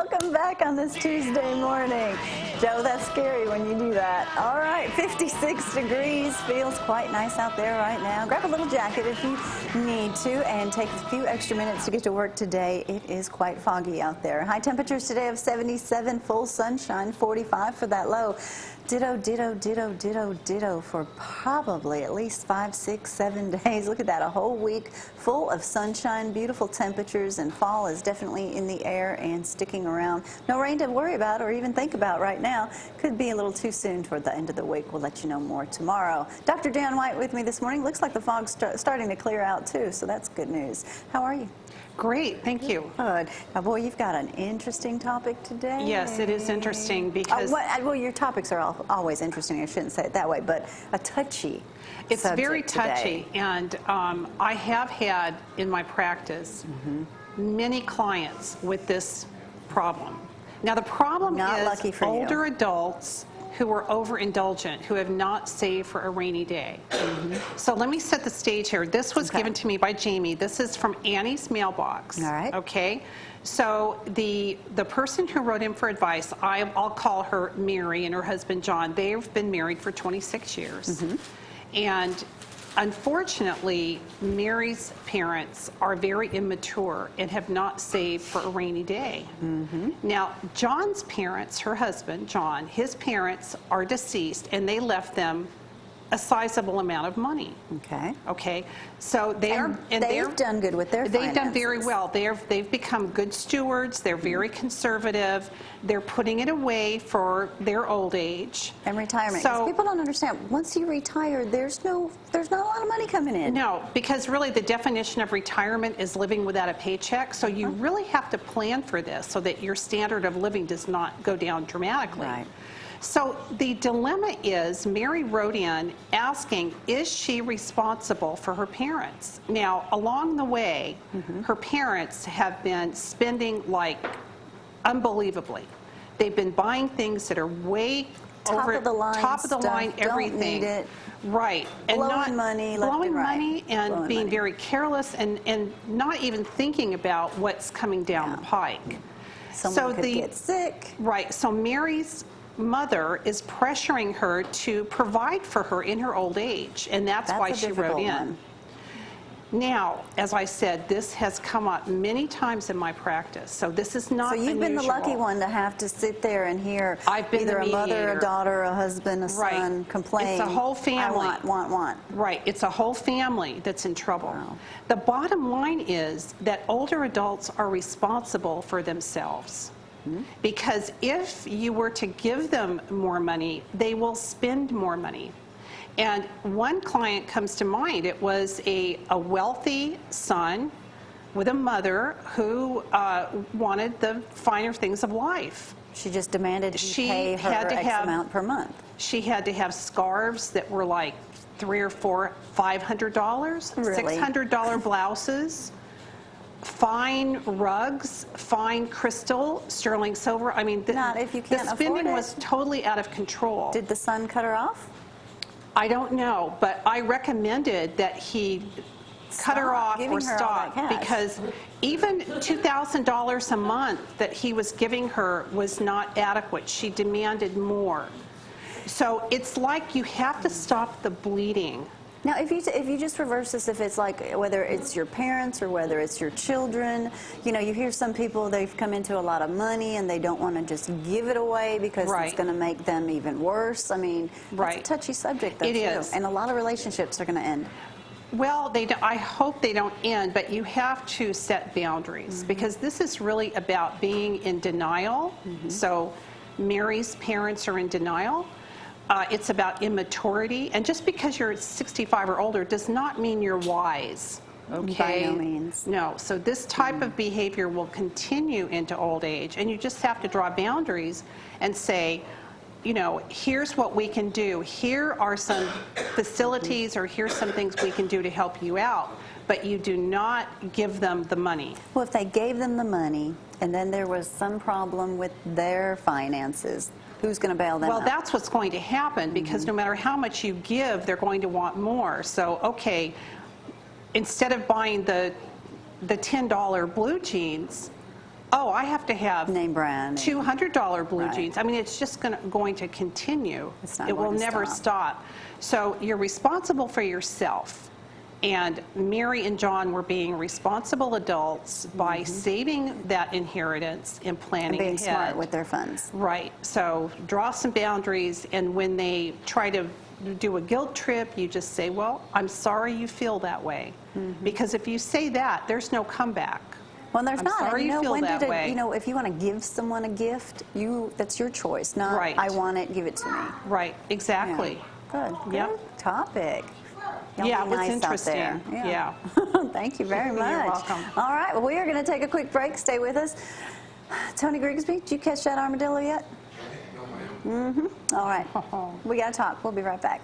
Welcome back on this Tuesday morning. Joe, that's scary when you do that. All right, 56 degrees. Feels quite nice out there right now. Grab a little jacket if you need to and take a few extra minutes to get to work today. It is quite foggy out there. High temperatures today of 77, full sunshine, 45 for that low. Ditto, ditto, ditto, ditto, ditto for probably at least 5, 6, 7 days. Look at that, a whole week full of sunshine, beautiful temperatures, and fall is definitely in the air and sticking around. No rain to worry about or even think about right now. Could be a little too soon toward the end of the week. We'll let you know more tomorrow. Dr. Dan White with me this morning. Looks like the fog's starting to clear out too, so that's good news. How are you? Great, thank you. Good. Now, boy, you've got an interesting topic today. Yes, it is interesting because... well, your topics are always interesting. I shouldn't say it that way, but a touchy It's very today. touchy, and I have had in my practice many clients with this problem. Now, the problem Not is lucky for older you. adults who are overindulgent, who have not saved for a rainy day. So let me set the stage here. This was given to me by Jamie. This is from Annie's mailbox. All right. Okay. So the person who wrote in for advice, I'll call her Mary and her husband John. They've been married for 26 years. And unfortunately, Mary's parents are very immature and have not saved for a rainy day. Now, John's parents, her husband, John, his parents are deceased, and they left them a sizable amount of money. Okay. Okay, so they've done good with their finances. They've done very well. They've become good stewards. They're very conservative. They're putting it away for their old age And retirement. 'Cause people don't understand. Once you retire, there's not a lot of money coming in. No, because really the definition of retirement is living without a paycheck. So you really have to plan for this so that your standard of living does not go down dramatically. Right. So the dilemma is, Mary wrote in asking, is she responsible for her parents? Now, along the way, her parents have been spending like unbelievably. They've been buying things that are way Top over of the line top of the stuff, line, don't everything. need it. Right. And Blowing money left blowing and right. money and Blowing being money. very careless and not even thinking about what's coming down the pike. Someone could get sick. Right. So Mary's mother is pressuring her to provide for her in her old age, and that's why she wrote in. One. Now, as I said, this has come up many times in my practice, so this is not So you've been the lucky unusual. one to have to sit there and hear I've been either the a mother, mediator. a daughter, a husband, a Right. son complain. It's a whole family. I want. Right, it's a whole family that's in trouble. Wow. The bottom line is that older adults are responsible for themselves. Because if you were to give them more money, they will spend more money. And one client comes to mind. It was a wealthy son with a mother who wanted the finer things of life. She just demanded he She pay her had to X have- amount per month. She had to have scarves that were like $300 or $400, $500, Really? $600 blouses, fine rugs, fine crystal, sterling silver. I mean, Not if you can't the spending afford it. was totally out of control. Did the son cut her off? I don't know, but I recommended that he cut her Stop off giving or her all stop, that cash. because even $2,000 a month that he was giving her was not adequate. She demanded more. So it's like you have to stop the bleeding. Now, if you just reverse this, if it's like whether it's your parents or whether it's your children, you know, you hear some people, they've come into a lot of money and they don't want to just give it away because Right. it's going to make them even worse. I mean, Right. it's a touchy subject, though, It too. is. And a lot of relationships are going to end. Well, I hope they don't end, but you have to set boundaries, because this is really about being in denial. So Mary's parents are in denial. It's about immaturity. And just because you're 65 or older does not mean you're wise. Okay? By no means. No. So this type of behavior will continue into old age, and you just have to draw boundaries and say, you know, here's what we can do. Here are some facilities, or here's some things we can do to help you out, but you do not give them the money. Well, if they gave them the money and then there was some problem with their finances, who's going to bail them Well, out? that's what's going to happen, because no matter how much you give, they're going to want more. So, okay, instead of buying the $10 blue jeans, oh, I have to have Name brand. $200 blue Right. jeans. I mean, it's just going to continue. It's not It will going to never stop. So you're responsible for yourself. And Mary and John were being responsible adults by saving that inheritance and planning And being ahead. smart with their funds. Right. So draw some boundaries, and when they try to do a guilt trip, you just say, well, I'm sorry you feel that way. Because if you say that, there's no comeback. Well, there's I'm not. sorry And, you feel when that did way. if you want to give someone a gift, that's your choice. Not, Right. I want it, give it to me. Right, exactly. Good. Yep. Good topic. Y'all Yeah, be it was nice interesting. out there. Yeah. Thank you very much. You're welcome. All right. Well, we are going to take a quick break. Stay with us. Tony Grigsby, did you catch that armadillo yet? All right. We got to talk. We'll be right back.